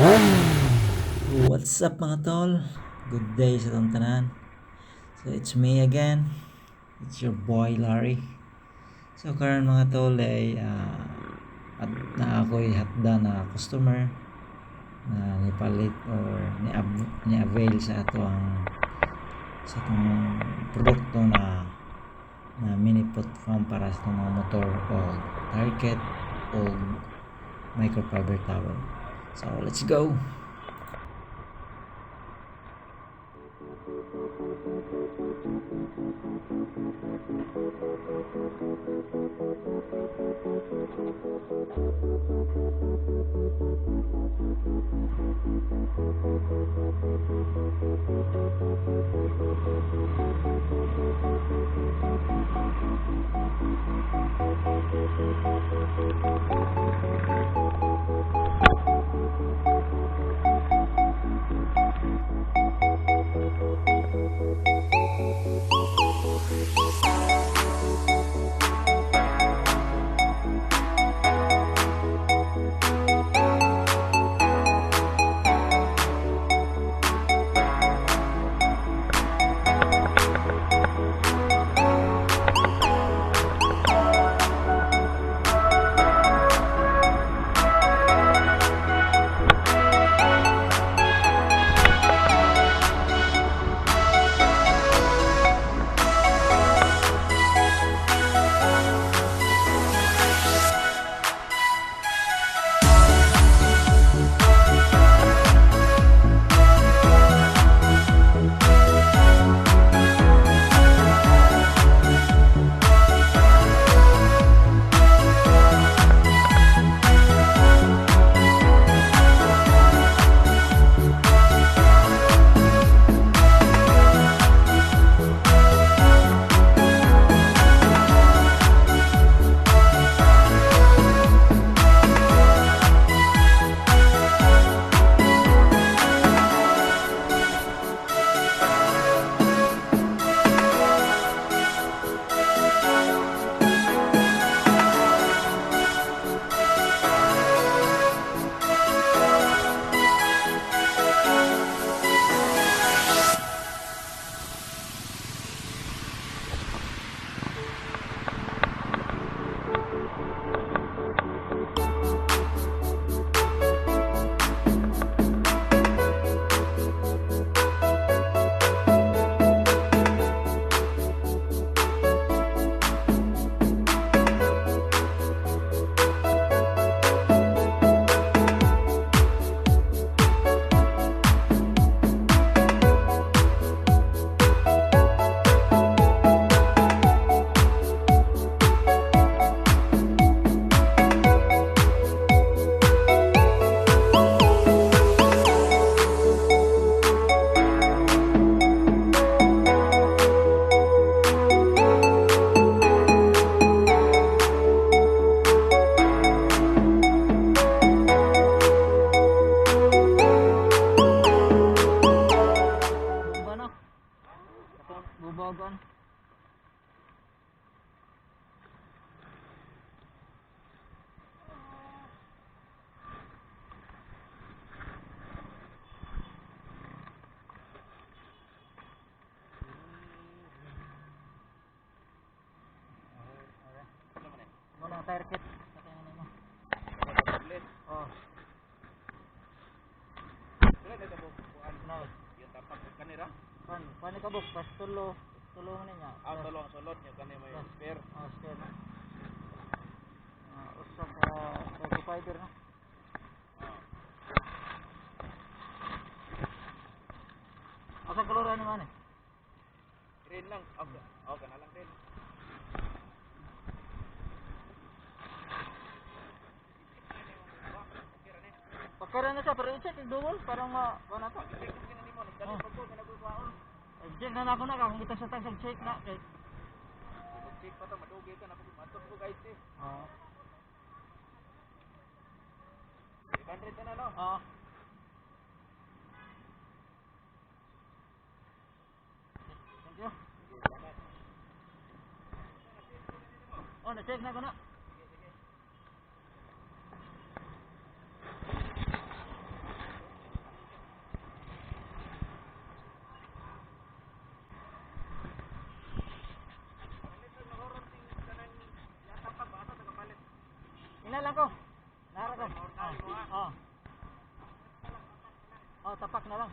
What's up mga tol? Good day sa tong tanan. So it's me again. It's your boy Larry. So karon mga tol ay at na ako'y hatda na customer na nipalit or ni-avail sa atong produkto na mini pot foam para sa mga motor o target o microfiber towel. So let's go. Bubagan. Mana tire kit katanya mo. Oh. Wala na tabo kuan No. yung tapak kanira. Pan ka buk pas tulong niya. Tolong solot nya kanay may spare. Spare na. Usa ka microfiber na. Asa kalora ni man? Green lang. Okay na lang din. Pagkara na siya pero i-check i-double para ano to. Check din nimo ni dali pagko nagkuhaon. Check na ako na kung kita sa tag check na kay. Check pa ta madugi ka na pag matok ko guys eh. Oo. 100 na no. Oo. Thank you. Oh, na-check na ko na. na lang ko. Nara ko. Oh. Oh, tapak na lang.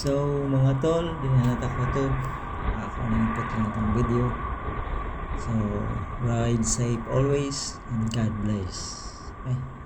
So mga tol, dinalata ko to. Ako na input lang itong video. So ride safe always and God bless. Okay.